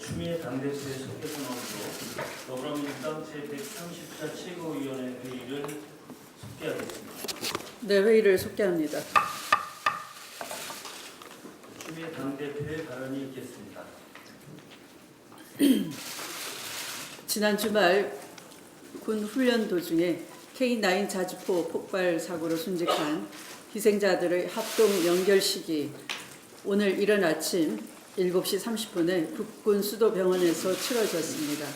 추미애 당대표의 속개선언으로 더불어민주당 제130차 최고위원회 회의를 속개하겠습니다. 네, 회의를 속개합니다. 추미애 당대표의 발언이 있겠습니다. 지난 주말 군 훈련 도중에 K9 자주포 폭발 사고로 순직한 희생자들의 합동 연결식이 오늘 이른 아침 7시 30분에 국군 수도병원에서 치러졌습니다.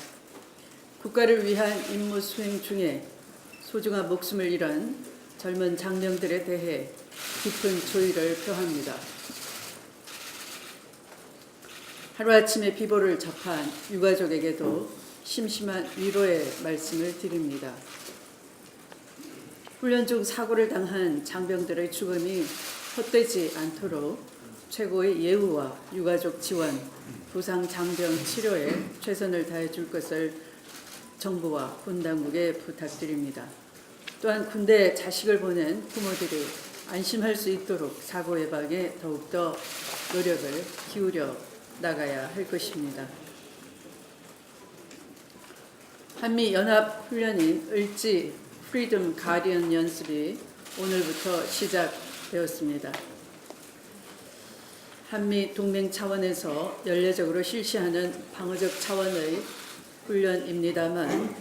국가를 위한 임무 수행 중에 소중한 목숨을 잃은 젊은 장병들에 대해 깊은 조의를 표합니다. 하루아침에 비보를 접한 유가족에게도 심심한 위로의 말씀을 드립니다. 훈련 중 사고를 당한 장병들의 죽음이 헛되지 않도록 최고의 예우와 유가족 지원, 부상 장병 치료에 최선을 다해 줄 것을 정부와 군 당국에 부탁드립니다. 또한 군대에 자식을 보낸 부모들이 안심할 수 있도록 사고 예방에 더욱더 노력을 기울여 나가야 할 것입니다. 한미 연합 훈련인 을지 프리덤 가디언 연습이 오늘부터 시작되었습니다. 한미 동맹 차원에서 연례적으로 실시하는 방어적 차원의 훈련입니다만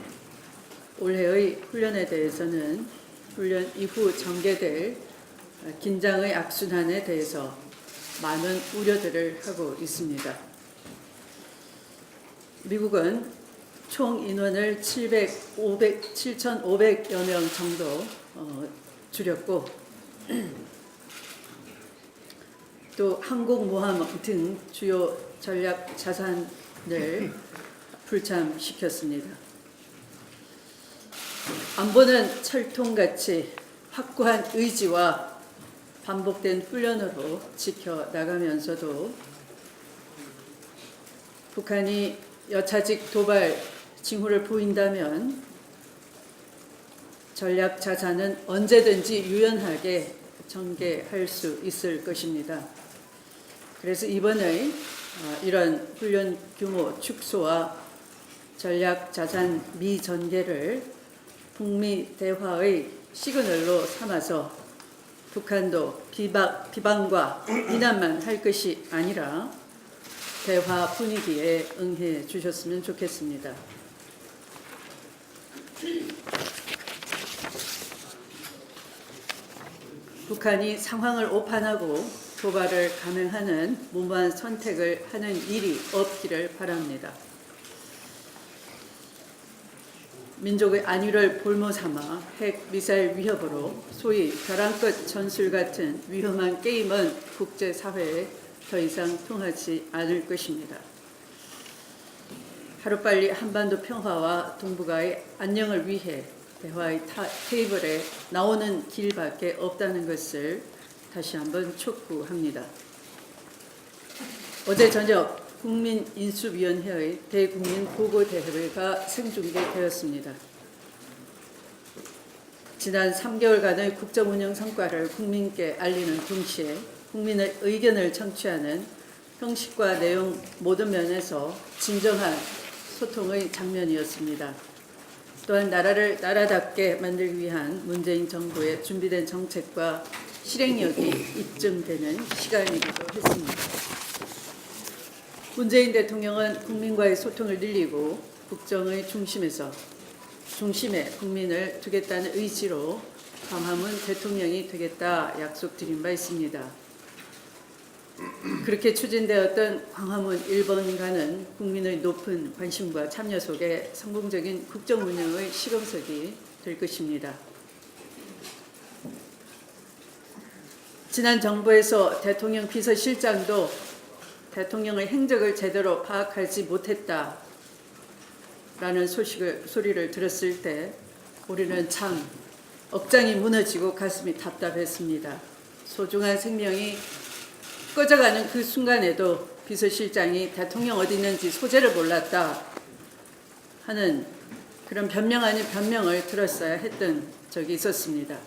올해의 훈련에 대해서는 훈련 이후 전개될 긴장의 악순환에 대해서 많은 우려들을 하고 있습니다. 미국은 총 인원을 7,500여 명 정도 줄였고 또 항공모함 등 주요 전략 자산을 불참시켰습니다. 안보는 철통같이 확고한 의지와 반복된 훈련으로 지켜나가면서도 북한이 여차직 도발 징후를 보인다면 전략 자산은 언제든지 유연하게 전개할 수 있을 것입니다. 그래서 이번에 이런 훈련 규모 축소와 전략 자산 미전개를 북미 대화의 시그널로 삼아서 북한도 비방과 비난만 할 것이 아니라 대화 분위기에 응해 주셨으면 좋겠습니다. 북한이 상황을 오판하고 도발을 감행하는 무모한 선택을 하는 일이 없기를 바랍니다. 민족의 안위를 볼모 삼아 핵 미사일 위협으로 소위 벼랑 끝 전술 같은 위험한 게임은 국제사회에 더 이상 통하지 않을 것입니다. 하루빨리 한반도 평화와 동북아의 안녕을 위해 대화의 테이블에 나오는 길밖에 없다는 것을 다시 한번 촉구합니다. 어제 저녁 국민인수위원회의 대국민 보고대회가 생중계되었습니다. 지난 3개월간의 국정운영 성과를 국민께 알리는 동시에 국민의 의견을 청취하는 형식과 내용 모든 면에서 진정한 소통의 장면이었습니다. 또한 나라를 나라답게 만들기 위한 문재인 정부의 준비된 정책과 실행력이 입증되는 시간이기도 했습니다. 문재인 대통령은 국민과의 소통을 늘리고 국정의 중심에 국민을 두겠다는 의지로 광화문 대통령이 되겠다 약속드린 바 있습니다. 그렇게 추진되었던 광화문 1번가는 국민의 높은 관심과 참여 속에 성공적인 국정 운영의 시금석이 될 것입니다. 지난 정부에서 대통령 비서실장도 대통령의 행적을 제대로 파악하지 못했다라는 소리를 들었을 때 우리는 참 억장이 무너지고 가슴이 답답했습니다. 소중한 생명이 꺼져가는 그 순간에도 비서실장이 대통령 어디 있는지 소재를 몰랐다 하는 그런 변명 아닌 변명을 들었어야 했던 적이 있었습니다.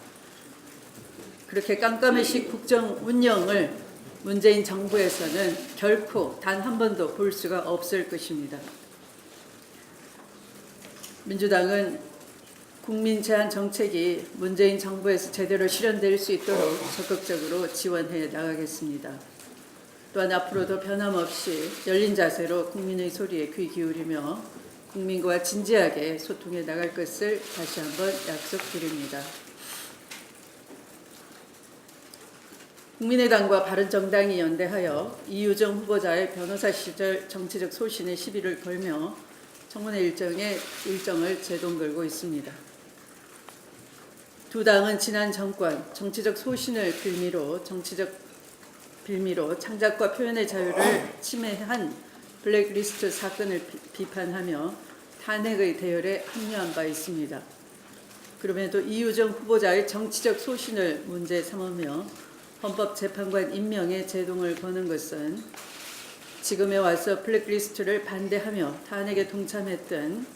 그렇게 깜깜이식 국정 운영을 문재인 정부에서는 결코 단 한 번도 볼 수가 없을 것입니다. 민주당은 국민 제한 정책이 문재인 정부에서 제대로 실현될 수 있도록 적극적으로 지원해 나가겠습니다. 또한 앞으로도 변함없이 열린 자세로 국민의 소리에 귀 기울이며 국민과 진지하게 소통해 나갈 것을 다시 한번 약속드립니다. 국민의당과 바른정당이 연대하여 이유정 후보자의 변호사 시절 정치적 소신에 시비를 걸며 청문회 일정을 제동 걸고 있습니다. 두 당은 지난 정권 정치적 소신을 빌미로 창작과 표현의 자유를 침해한 블랙리스트 사건을 비판하며 탄핵의 대열에 합류한 바 있습니다. 그럼에도 이유정 후보자의 정치적 소신을 문제 삼으며 헌법재판관 임명에 제동을 거는 것은 지금에 와서 블랙리스트를 반대하며 탄핵에 동참했던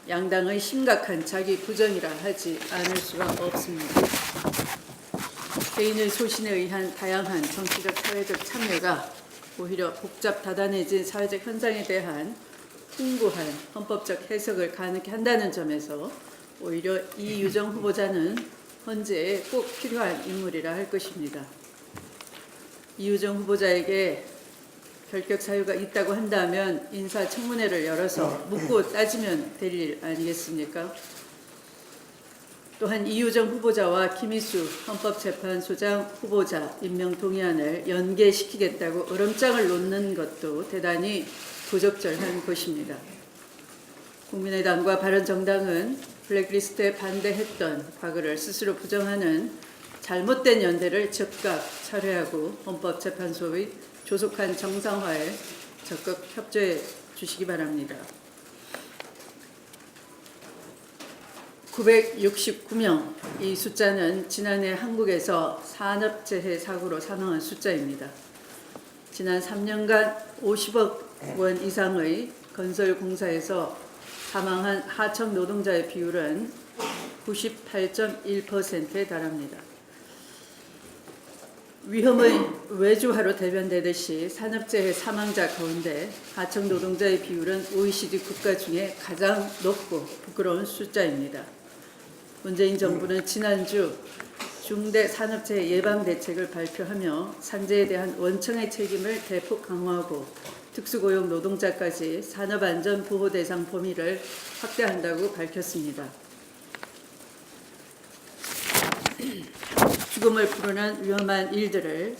양당의 심각한 자기 부정이라 하지 않을 수가 없습니다. 개인의 소신에 의한 다양한 정치적 사회적 참여가 오히려 복잡 다단해진 사회적 현상에 대한 풍부한 헌법적 해석을 가능케 한다는 점에서 오히려 이유정 후보자는 헌재에 꼭 필요한 인물이라 할 것입니다. 이유정 후보자에게 결격 사유가 있다고 한다면 인사청문회를 열어서 묻고 따지면 될 일 아니겠습니까? 또한 이유정 후보자와 김희수 헌법재판소장 후보자 임명 동의안을 연계시키겠다고 얼음장을 놓는 것도 대단히 부적절한 것입니다. 국민의당과 바른정당은 블랙리스트에 반대했던 과거를 스스로 부정하는 잘못된 연대를 즉각 철회하고 헌법재판소의 조속한 정상화에 적극 협조해 주시기 바랍니다. 969명, 이 숫자는 지난해 한국에서 산업재해 사고로 사망한 숫자입니다. 지난 3년간 50억 원 이상의 건설공사에서 사망한 하청 노동자의 비율은 98.1%에 달합니다. 위험의 외주화로 대변되듯이 산업재해 사망자 가운데 하청 노동자의 비율은 OECD 국가 중에 가장 높고 부끄러운 숫자입니다. 문재인 정부는 지난주 중대 산업재해 예방 대책을 발표하며 산재에 대한 원청의 책임을 대폭 강화하고 특수고용 노동자까지 산업안전보호 대상 범위를 확대한다고 밝혔습니다. 죽음을 부르는 위험한 일들을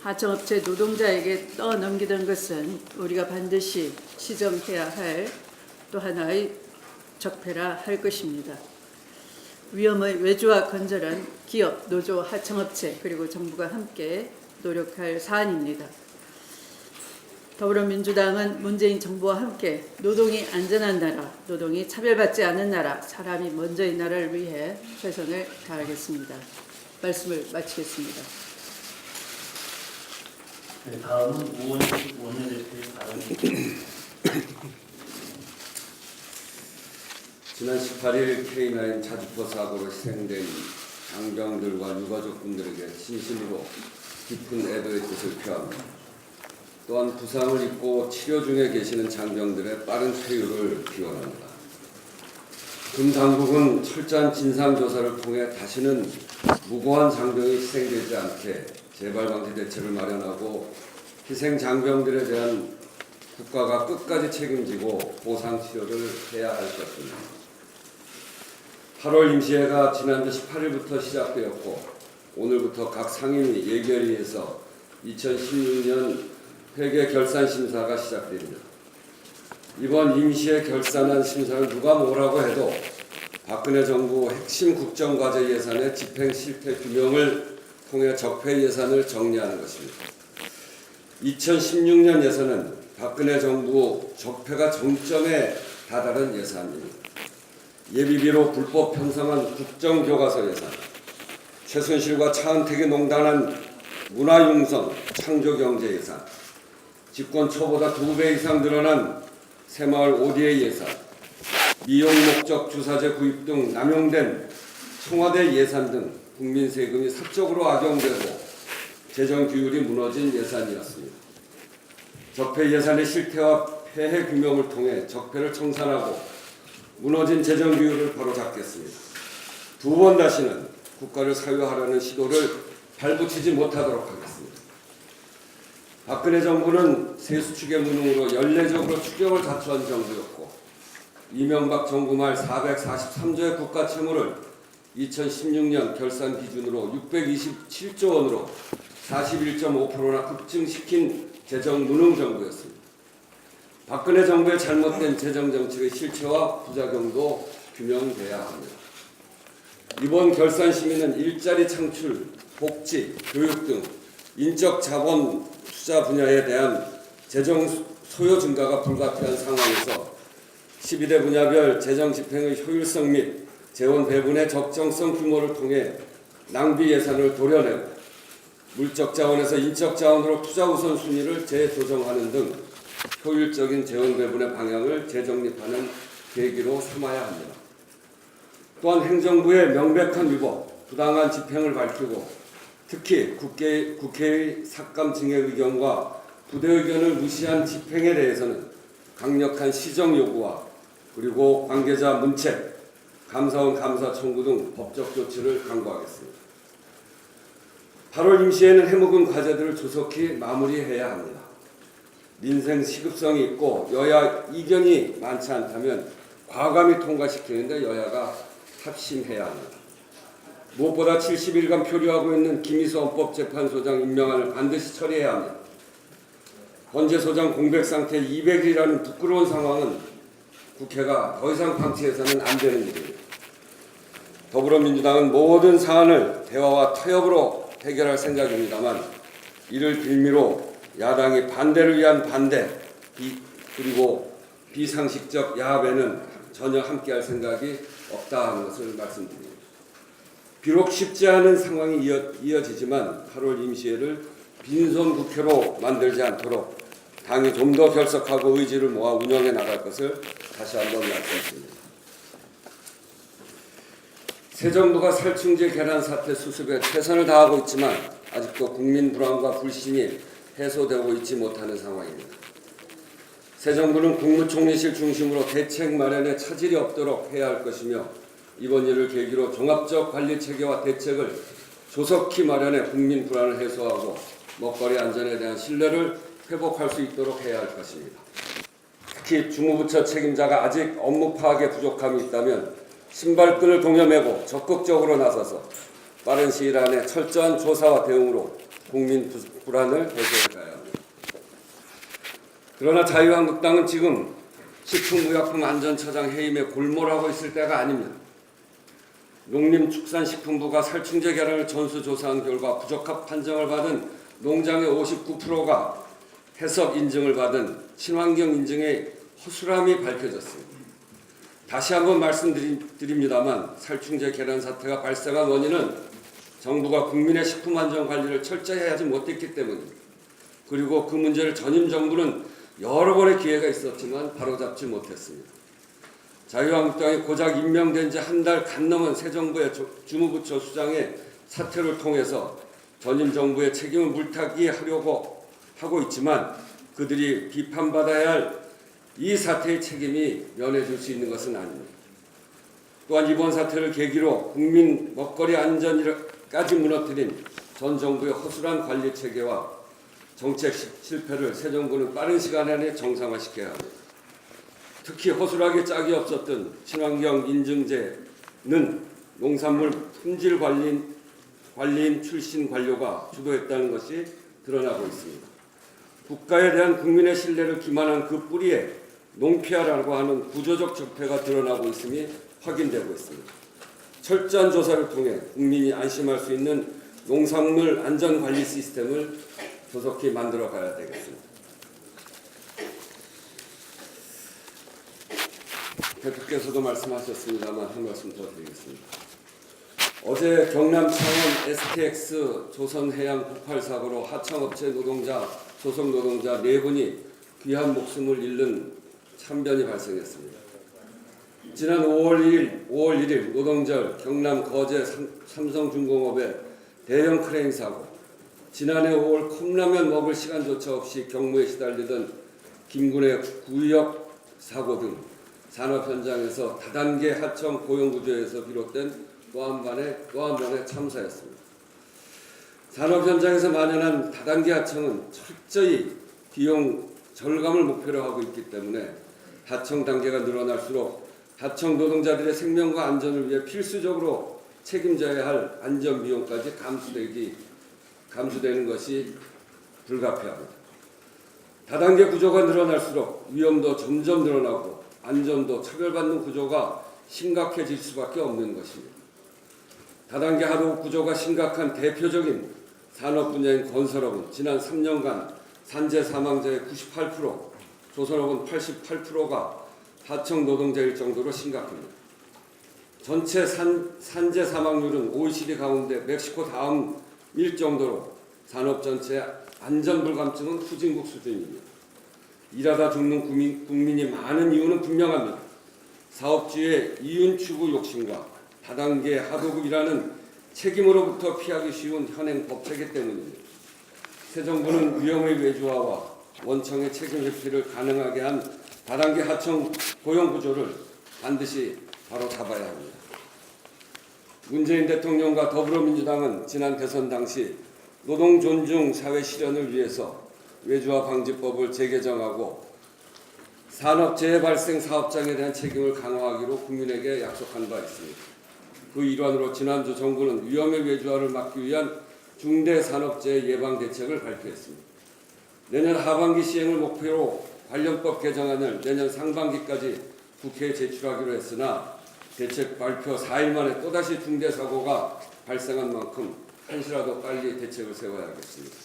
하청업체 노동자에게 떠넘기던 것은 우리가 반드시 시정해야 할 또 하나의 적폐라 할 것입니다. 위험의 외주화 건절은 기업, 노조, 하청업체 그리고 정부가 함께 노력할 사안입니다. 더불어민주당은 문재인 정부와 함께 노동이 안전한 나라, 노동이 차별받지 않는 나라, 사람이 먼저인 나라를 위해 최선을 다하겠습니다. 말씀을 마치겠습니다. 네, 다음은 우원식 원내대표의 발언입니다. 지난 18일 K9 자주포 사고로 희생된 장병들과 유가족분들에게 진심으로 깊은 애도의 뜻을 표합니다. 또한 부상을 입고 치료 중에 계시는 장병들의 빠른 퇴유를 기원합니다. 군 당국은 철저한 진상조사를 통해 다시는 무고한 장병이 희생되지 않게 재발방지 대책을 마련하고 희생 장병들에 대한 국가가 끝까지 책임지고 보상치료를 해야 할 것입니다. 8월 임시회가 지난주 18일부터 시작되었고 오늘부터 각 상임위 예결위에서 2016년 회계 결산 심사가 시작됩니다. 이번 임시회 결산안 심사는 누가 뭐라고 해도 박근혜 정부 핵심 국정과제 예산의 집행 실태 규명을 통해 적폐 예산을 정리하는 것입니다. 2016년 예산은 박근혜 정부 적폐가 정점에 다다른 예산입니다. 예비비로 불법 편성한 국정교과서 예산, 최순실과 차은택이 농단한 문화융성 창조경제 예산, 집권 초보다 2배 이상 늘어난 새마을 ODA 예산, 미용 목적 주사제 구입 등 남용된 청와대 예산 등 국민 세금이 사적으로 악용되고 재정 규율이 무너진 예산이었습니다. 적폐 예산의 실태와 폐해 규명을 통해 적폐를 청산하고 무너진 재정 규율을 바로잡겠습니다. 두 번 다시는 국가를 사유하려는 시도를 발붙이지 못하도록 하겠습니다. 박근혜 정부는 세수축의 무능으로 연례적으로 추경을 자초한 정부였고 이명박 정부 말 443조의 국가 채무를 2016년 결산 기준으로 627조 원으로 41.5%나 급증시킨 재정 무능 정부였습니다. 박근혜 정부의 잘못된 재정 정책의 실체와 부작용도 규명돼야 합니다. 이번 결산 심의는 일자리 창출, 복지, 교육 등 인적 자본 투자 분야에 대한 재정 소요 증가가 불가피한 상황에서 12대 분야별 재정 집행의 효율성 및 재원 배분의 적정성 규모를 통해 낭비 예산을 도려내고 물적 자원에서 인적 자원으로 투자 우선순위를 재조정하는 등 효율적인 재원 배분의 방향을 재정립하는 계기로 삼아야 합니다. 또한 행정부의 명백한 위법, 부당한 집행을 밝히고 특히 국회의 삭감증의 의견과 부대 의견을 무시한 집행에 대해서는 강력한 시정 요구와 그리고 관계자 문책, 감사원 감사 청구 등 법적 조치를 강구하겠습니다. 8월 임시에는 해묵은 과제들을 조속히 마무리해야 합니다. 민생 시급성이 있고 여야 이견이 많지 않다면 과감히 통과시키는데 여야가 합심해야 합니다. 무엇보다 70일간 표류하고 있는 김희수 헌법재판소장 임명안을 반드시 처리해야 합니다. 헌재 소장 공백 상태 200일이라는 부끄러운 상황은 국회가 더 이상 방치해서는 안 되는 일입니다. 더불어민주당은 모든 사안을 대화와 타협으로 해결할 생각입니다만 이를 빌미로 야당이 반대를 위한 반대 그리고 비상식적 야합에는 전혀 함께할 생각이 없다 하는 것을 말씀드립니다. 비록 쉽지 않은 상황이 이어지지만 8월 임시회를 빈손 국회로 만들지 않도록 당이 좀 더 결석하고 의지를 모아 운영해 나갈 것을 다시 한번 말씀드립니다. 새 정부가 살충제 계란 사태 수습에 최선을 다하고 있지만 아직도 국민 불안과 불신이 해소되고 있지 못하는 상황입니다. 새 정부는 국무총리실 중심으로 대책 마련에 차질이 없도록 해야 할 것이며 이번 일을 계기로 종합적 관리 체계와 대책을 조속히 마련해 국민 불안을 해소하고 먹거리 안전에 대한 신뢰를 회복할 수 있도록 해야 할 것입니다. 특히 주무부처 책임자가 아직 업무 파악에 부족함이 있다면 신발끈을 동여매고 적극적으로 나서서 빠른 시일 안에 철저한 조사와 대응으로 국민 불안을 해소해 가야 합니다. 그러나 자유한국당은 지금 식품의약품안전처장 해임에 골몰하고 있을 때가 아닙니다. 농림축산식품부가 살충제 계란을 전수조사한 결과 부적합 판정을 받은 농장의 59%가 해석 인증을 받은 친환경 인증의 허술함이 밝혀졌습니다. 다시 한번 말씀드립니다만 살충제 계란 사태가 발생한 원인은 정부가 국민의 식품 안전 관리를 철저히 하지 못했기 때문입니다. 그리고 그 문제를 전임 정부는 여러 번의 기회가 있었지만 바로잡지 못했습니다. 자유한국당이 고작 임명된 지 한 달 간 넘은 새 정부의 주무부처 수장의 사퇴를 통해서 전임 정부의 책임을 물타기 하려고 하고 있지만 그들이 비판받아야 할 이 사태의 책임이 면해줄 수 있는 것은 아닙니다. 또한 이번 사태를 계기로 국민 먹거리 안전까지 무너뜨린 전 정부의 허술한 관리 체계와 정책 실패를 새 정부는 빠른 시간 안에 정상화시켜야 합니다. 특히 허술하게 짝이 없었던 친환경 인증제는 농산물 품질 관리인 출신 관료가 주도했다는 것이 드러나고 있습니다. 국가에 대한 국민의 신뢰를 기만한 그 뿌리에 농피아라고 하는 구조적 적폐가 드러나고 있음이 확인되고 있습니다. 철저한 조사를 통해 국민이 안심할 수 있는 농산물 안전관리 시스템을 조속히 만들어 가야 되겠습니다. 대표께서도 말씀하셨습니다만 한 말씀 더 드리겠습니다. 어제 경남 창원 STX 조선해양 폭발 사고로 하청업체 노동자, 소속 노동자 4분이 귀한 목숨을 잃는 참변이 발생했습니다. 지난 5월 1일 노동절 경남 거제 삼성중공업의 대형 크레인 사고, 지난해 5월 컵라면 먹을 시간조차 없이 경무에 시달리던 김군의 구역 사고 등 산업 현장에서 다단계 하청 고용 구조에서 비롯된 또 한 번의 참사였습니다. 산업 현장에서 만연한 다단계 하청은 철저히 비용 절감을 목표로 하고 있기 때문에 하청 단계가 늘어날수록 하청 노동자들의 생명과 안전을 위해 필수적으로 책임져야 할 안전 비용까지 감수되는 것이 불가피합니다. 다단계 구조가 늘어날수록 위험도 점점 늘어나고 안전도 차별받는 구조가 심각해질 수밖에 없는 것입니다. 다단계 하도급 구조가 심각한 대표적인 산업 분야인 건설업은 지난 3년간 산재 사망자의 98%, 조선업은 88%가 하청 노동자일 정도로 심각합니다. 전체 산재 사망률은 OECD 가운데 멕시코 다음일 정도로 산업 전체의 안전불감증은 후진국 수준입니다. 일하다 죽는 국민이 많은 이유는 분명합니다. 사업주의 이윤 추구 욕심과 다단계 하도급이라는 책임으로부터 피하기 쉬운 현행 법체계 때문입니다. 새 정부는 위험의 외주화와 원청의 책임 회피를 가능하게 한 다단계 하청 고용 구조를 반드시 바로 잡아야 합니다. 문재인 대통령과 더불어민주당은 지난 대선 당시 노동 존중 사회 실현을 위해서 외주화 방지법을 재개정하고 산업 재발생 사업장에 대한 책임을 강화하기로 국민에게 약속한 바 있습니다. 그 일환으로 지난주 정부는 위험의 외주화를 막기 위한 중대산업재해 예방 대책을 발표했습니다. 내년 하반기 시행을 목표로 관련법 개정안을 내년 상반기까지 국회에 제출하기로 했으나 대책 발표 4일 만에 또다시 중대사고가 발생한 만큼 한시라도 빨리 대책을 세워야겠습니다.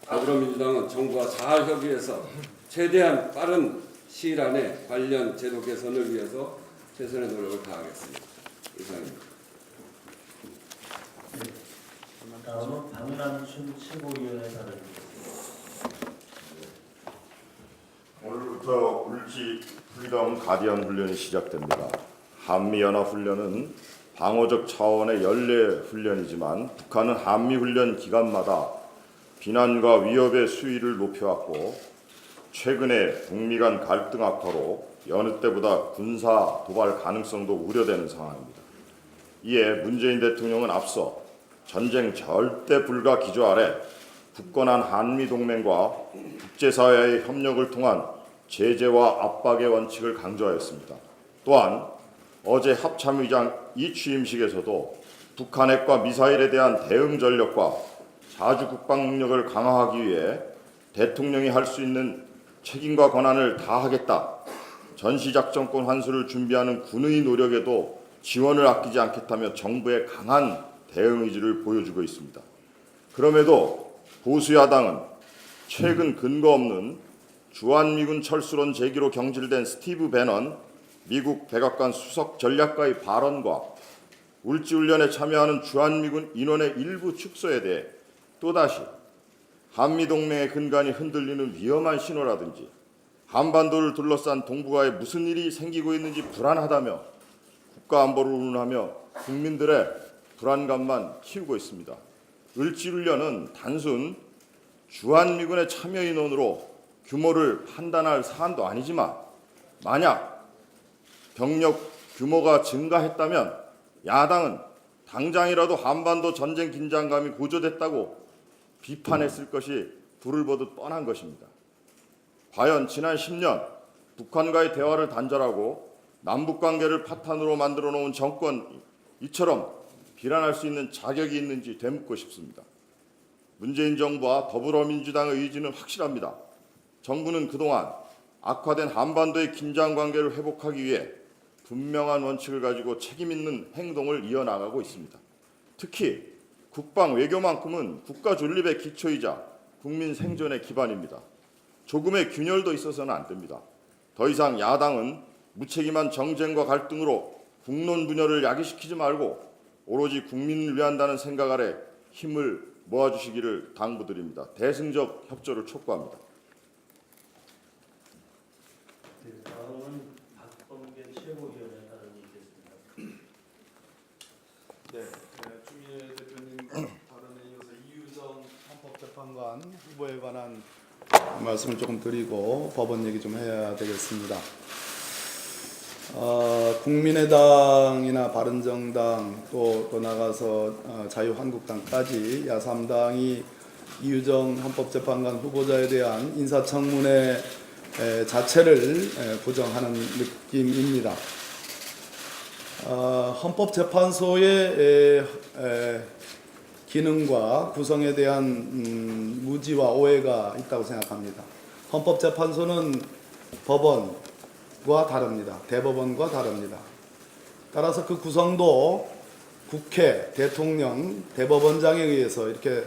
더불어민주당은 정부와 잘 협의해서 최대한 빠른 시일 안에 관련 제도 개선을 위해서 최선의 노력을 다하겠습니다. 이상입니다. 다음은 박남춘 최고위원의 발언입니다. 오늘부터 울지 프리덤 가디언 훈련이 시작됩니다. 한미연합훈련은 방어적 차원의 연례 훈련이지만 북한은 한미훈련 기간마다 비난과 위협의 수위를 높여왔고 최근에 북미 간 갈등 악화로 여느 때보다 군사 도발 가능성도 우려되는 상황입니다. 이에 문재인 대통령은 앞서 전쟁 절대 불가 기조 아래 굳건한 한미동맹과 국제사회의 협력을 통한 제재와 압박의 원칙을 강조하였습니다. 또한 어제 합참의장 이 취임식에서도 북한 핵과 미사일에 대한 대응 전력과 자주 국방 능력을 강화하기 위해 대통령이 할 수 있는 책임과 권한을 다하겠다. 전시작전권 환수를 준비하는 군의 노력에도 지원을 아끼지 않겠다며 정부의 강한 대응 의지를 보여주고 있습니다. 그럼에도 보수 야당은 최근 근거 없는 주한미군 철수론 제기로 경질된 스티브 배넌 미국 백악관 수석 전략가의 발언과 울지훈련에 참여하는 주한미군 인원의 일부 축소에 대해 또다시 한미동맹의 근간이 흔들리는 위험한 신호라든지 한반도를 둘러싼 동북아에 무슨 일이 생기고 있는지 불안하다며 국가안보를 운운하며 국민들의 불안감만 키우고 있습니다. 을지훈련은 단순 주한미군의 참여 인원으로 규모를 판단할 사안도 아니지만 만약 병력 규모가 증가했다면 야당은 당장이라도 한반도 전쟁 긴장감이 고조됐다고 비판했을 것이 불을 보듯 뻔한 것입니다. 과연 지난 10년 북한과의 대화를 단절하고 남북관계를 파탄으로 만들어 놓은 정권 이처럼 비난할 수 있는 자격이 있는지 되묻고 싶습니다. 문재인 정부와 더불어민주당의 의지는 확실합니다. 정부는 그동안 악화된 한반도의 긴장관계를 회복하기 위해 분명한 원칙을 가지고 책임 있는 행동을 이어나가고 있습니다. 특히 국방 외교만큼은 국가 존립의 기초이자 국민 생존의 기반입니다. 조금의 균열도 있어서는 안 됩니다. 더 이상 야당은 무책임한 정쟁과 갈등으로 국론 분열을 야기시키지 말고 오로지 국민을 위한다는 생각 아래 힘을 모아주시기를 당부드립니다. 대승적 협조를 촉구합니다. 네, 다음은 박범계 최고위원의 발언이 있겠습니다. 네, 추미애 대표님 발언에 이어서 이유정 헌법재판 장관 후보에 관한 말씀을 조금 드리고 법원 얘기 좀 해야 되겠습니다. 국민의당이나 바른정당 또 나가서 자유한국당까지 야3당이 이유정 헌법재판관 후보자에 대한 인사청문회 자체를 부정하는 느낌입니다. 헌법재판소의 기능과 구성에 대한 무지와 오해가 있다고 생각합니다. 헌법재판소는 법원과 다릅니다. 대법원과 다릅니다. 따라서 그 구성도 국회, 대통령, 대법원장에 의해서 이렇게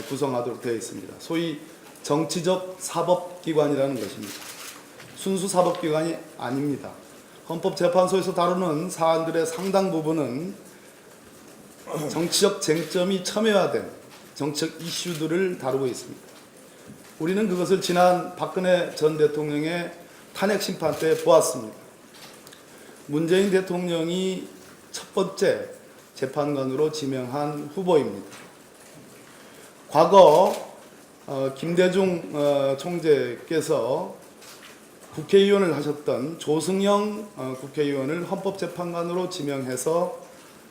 구성하도록 되어 있습니다. 소위 정치적 사법기관이라는 것입니다. 순수 사법기관이 아닙니다. 헌법재판소에서 다루는 사안들의 상당 부분은 정치적 쟁점이 첨예화된 정치적 이슈들을 다루고 있습니다. 우리는 그것을 지난 박근혜 전 대통령의 탄핵 심판 때 보았습니다. 문재인 대통령이 첫 번째 재판관으로 지명한 후보입니다. 과거 김대중 총재께서 국회의원을 하셨던 조승영 국회의원을 헌법재판관으로 지명해서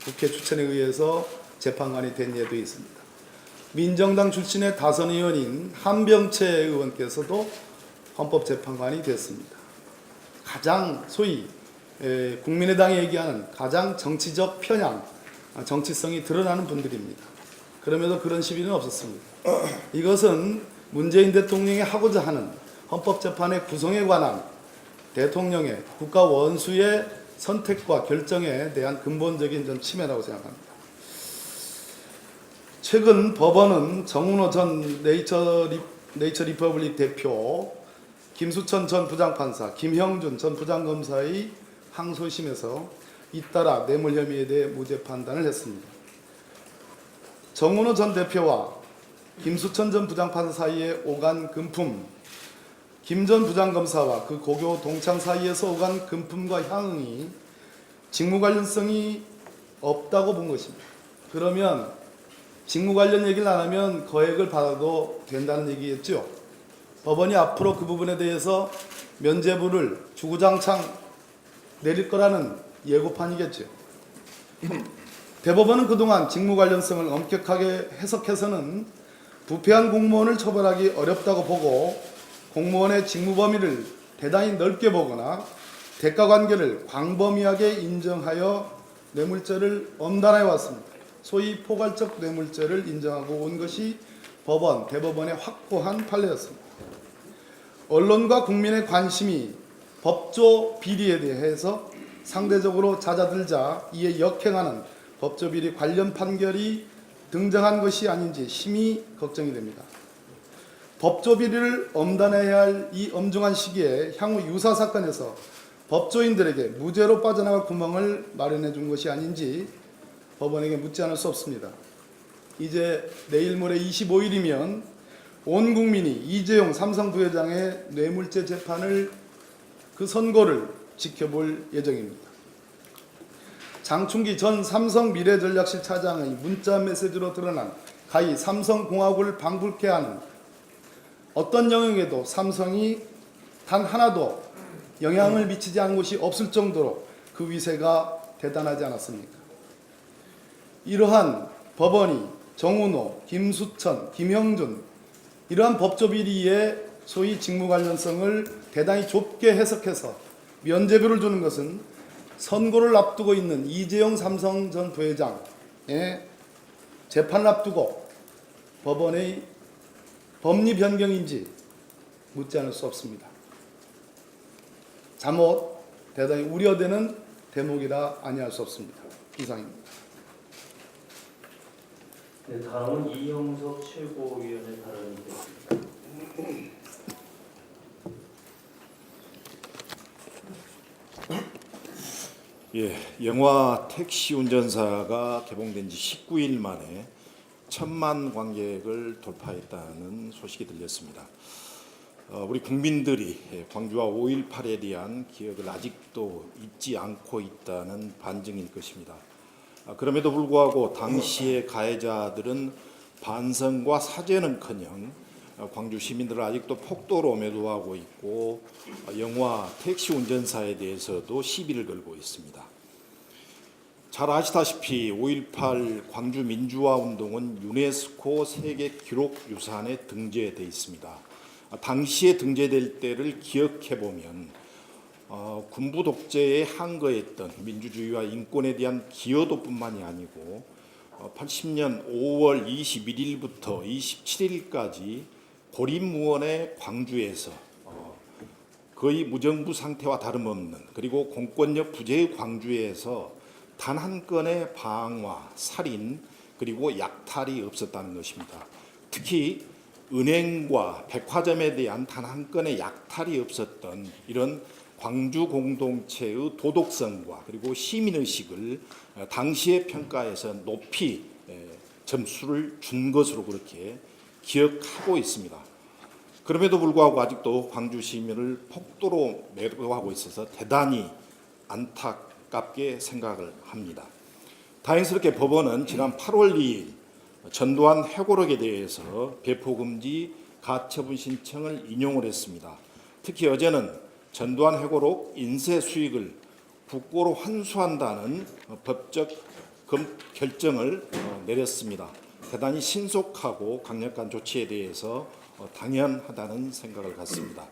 국회 추천에 의해서 재판관이 된 예도 있습니다. 민정당 출신의 다선 의원인 한병채 의원께서도 헌법재판관이 됐습니다. 가장 소위 국민의당이 얘기하는 가장 정치적 편향, 정치성이 드러나는 분들입니다. 그럼에도 그런 시비는 없었습니다. 이것은 문재인 대통령이 하고자 하는 헌법재판의 구성에 관한 대통령의 국가 원수의 선택과 결정에 대한 근본적인 전 침해라고 생각합니다. 최근 법원은 정운호 전 네이처 리퍼블릭 대표, 김수천 전 부장판사, 김형준 전 부장검사의 항소심에서 잇따라 뇌물 혐의에 대해 무죄 판단을 했습니다. 정운호 전 대표와 김수천 전 부장판사 사이에 오간 금품, 김 전 부장검사와 그 고교 동창 사이에서 오간 금품과 향응이 직무 관련성이 없다고 본 것입니다. 그러면 직무 관련 얘기를 안 하면 거액을 받아도 된다는 얘기겠죠. 법원이 앞으로 그 부분에 대해서 면죄부를 주구장창 내릴 거라는 예고판이겠죠. 대법원은 그동안 직무 관련성을 엄격하게 해석해서는 부패한 공무원을 처벌하기 어렵다고 보고 공무원의 직무 범위를 대단히 넓게 보거나 대가 관계를 광범위하게 인정하여 뇌물죄를 엄단해 왔습니다. 소위 포괄적 뇌물죄를 인정하고 온 것이 법원, 대법원의 확고한 판례였습니다. 언론과 국민의 관심이 법조 비리에 대해서 상대적으로 잦아들자 이에 역행하는 법조 비리 관련 판결이 등장한 것이 아닌지 심히 걱정이 됩니다. 법조 비리를 엄단해야 할 이 엄중한 시기에 향후 유사 사건에서 법조인들에게 무죄로 빠져나갈 구멍을 마련해 준 것이 아닌지 법원에게 묻지 않을 수 없습니다. 이제 내일 모레 25일이면 온 국민이 이재용 삼성 부회장의 뇌물죄 재판을 그 선고를 지켜볼 예정입니다. 장충기 전 삼성 미래전략실 차장의 문자 메시지로 드러난 가히 삼성공화국을 방불케 하는 어떤 영역에도 삼성이 단 하나도 영향을 미치지 않은 곳이 없을 정도로 그 위세가 대단하지 않았습니까? 이러한 법원이 정운호, 김수천, 김형준 이러한 법조 비리의 소위 직무 관련성을 대단히 좁게 해석해서 면죄부를 주는 것은 선고를 앞두고 있는 이재용 삼성 전 부회장의 재판을 앞두고 법원의 법리 변경인지 묻지 않을 수 없습니다. 잘못 대단히 우려되는 대목이라 아니할 수 없습니다. 이상입니다. 네, 다음은 이형석 최고위원의 발언이 되겠습니다. 예, 영화 택시 운전사가 개봉된 지 19일 만에 1000만 관객을 돌파했다는 소식이 들렸습니다. 우리 국민들이 광주와 5.18에 대한 기억을 아직도 잊지 않고 있다는 반증일 것입니다. 그럼에도 불구하고 당시의 가해자들은 반성과 사죄는커녕 광주 시민들을 아직도 폭도로 매도하고 있고 영화 택시 운전사에 대해서도 시비를 걸고 있습니다. 잘 아시다시피 5.18 광주 민주화 운동은 유네스코 세계 기록 유산에 등재되어 있습니다. 당시에 등재될 때를 기억해 보면 군부 독재에 항거했던 민주주의와 인권에 대한 기여도뿐만이 아니고 80년 5월 21일부터 27일까지 고립무원의 광주에서 거의 무정부 상태와 다름없는, 그리고 공권력 부재의 광주에서 단 한 건의 방화, 살인, 그리고 약탈이 없었다는 것입니다. 특히 은행과 백화점에 대한 단 한 건의 약탈이 없었던 이런 광주 공동체의 도덕성과 그리고 시민의식을 당시의 평가에서 높이 점수를 준 것으로 그렇게 기억하고 있습니다. 그럼에도 불구하고 아직도 광주 시민을 폭도로 매도하고 있어서 대단히 안타깝게 생각을 합니다. 다행스럽게 법원은 지난 8월 2일 전두환 회고록에 대해서 배포금지 가처분 신청을 인용을 했습니다. 특히 어제는 전두환 회고록 인쇄 수익을 국고로 환수한다는 법적 결정을 내렸습니다. 대단히 신속하고 강력한 조치에 대해서 당연하다는 생각을 갖습니다.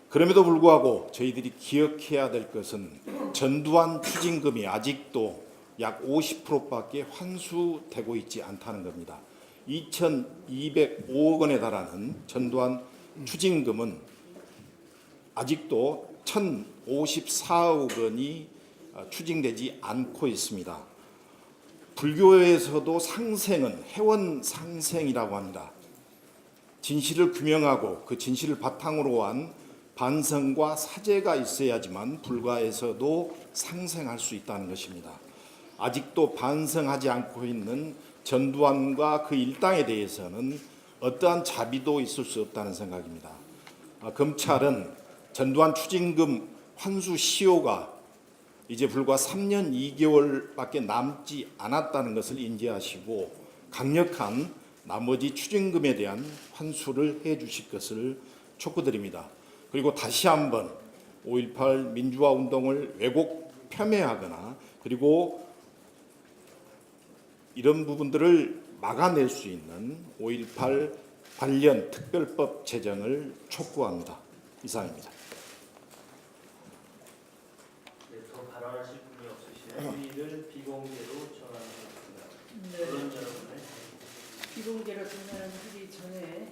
그럼에도 불구하고 저희들이 기억해야 될 것은 전두환 추징금이 아직도 약 50%밖에 환수되고 있지 않다는 겁니다. 2,205억 원에 달하는 전두환 추징금은 아직도 1,054억 원이 추징되지 않고 있습니다. 불교에서도 상생은 해원 상생이라고 합니다. 진실을 규명하고 그 진실을 바탕으로 한 반성과 사죄가 있어야지만 불가에서도 상생할 수 있다는 것입니다. 아직도 반성하지 않고 있는 전두환과 그 일당에 대해서는 어떠한 자비도 있을 수 없다는 생각입니다. 검찰은 전두환 추징금 환수 시효가 이제 불과 3년 2개월밖에 남지 않았다는 것을 인지하시고 강력한 나머지 추징금에 대한 환수를 해 주실 것을 촉구드립니다. 그리고 다시 한번 5.18 민주화 운동을 왜곡 폄훼하거나 그리고 이런 부분들을 막아낼 수 있는 5.18 관련 특별법 제정을 촉구합니다. 이상입니다. 네, 더 발언하실 분이 없으시면 회의를 비공개로 전환하겠습니다. 네. 그런 여러분의 비공개로 전환하기 전에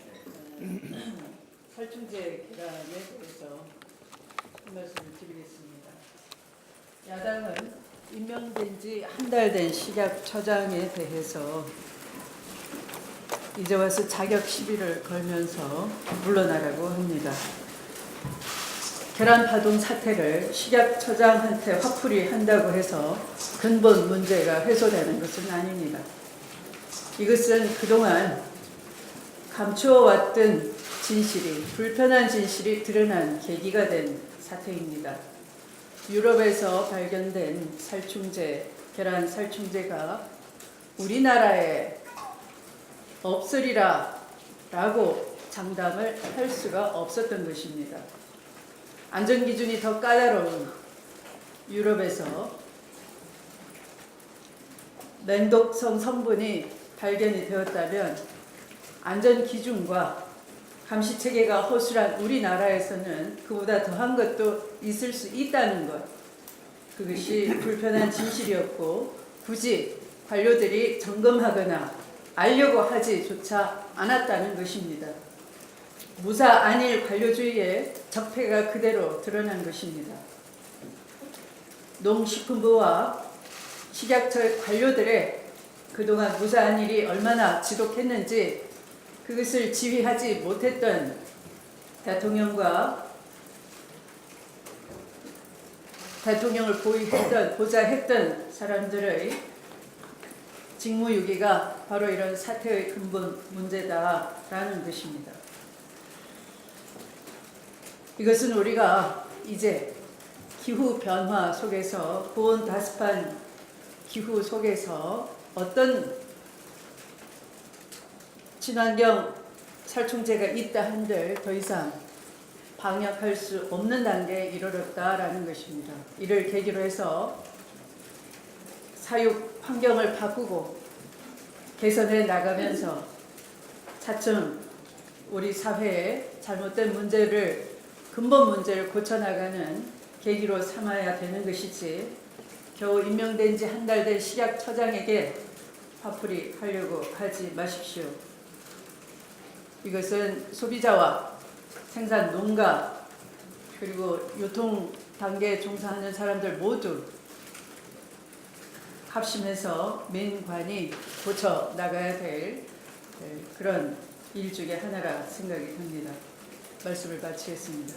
살충제 계란에 대해서 한 말씀을 드리겠습니다. 야당은 임명된 지 한 달 된 식약처장에 대해서 이제 와서 자격 시비를 걸면서 물러나라고 합니다. 계란 파동 사태를 식약처장한테 화풀이 한다고 해서 근본 문제가 해소되는 것은 아닙니다. 이것은 그동안 감추어왔던 진실이, 불편한 진실이 드러난 계기가 된 사태입니다. 유럽에서 발견된 살충제, 계란 살충제가 우리나라에 없으리라 라고 장담을 할 수가 없었던 것입니다. 안전기준이 더 까다로운 유럽에서 맹독성 성분이 발견이 되었다면 안전기준과 감시체계가 허술한 우리나라에서는 그보다 더한 것도 있을 수 있다는 것, 그것이 불편한 진실이었고 굳이 관료들이 점검하거나 알려고 하지조차 않았다는 것입니다. 무사 안일 관료주의의 적폐가 그대로 드러난 것입니다. 농식품부와 식약처 관료들의 그동안 무사 안일이 얼마나 지독했는지 그것을 지휘하지 못했던 대통령과 대통령을 보좌했던 사람들의 직무유기가 바로 이런 사태의 근본 문제다라는 것입니다. 이것은 우리가 이제 기후 변화 속에서, 고온 다습한 기후 속에서 어떤 친환경 살충제가 있다 한들 더 이상 방역할 수 없는 단계에 이르렀다라는 것입니다. 이를 계기로 해서 사육 환경을 바꾸고 개선해 나가면서 차츰 우리 사회의 잘못된 문제를 근본 문제를 고쳐나가는 계기로 삼아야 되는 것이지 겨우 임명된 지 한 달 된 식약처장에게 화풀이 하려고 하지 마십시오. 이것은 소비자와 생산 농가 그리고 유통 단계에 종사하는 사람들 모두 합심해서 민관이 고쳐 나가야 될 그런 일 중에 하나라 생각이 듭니다. 말씀을 마치겠습니다.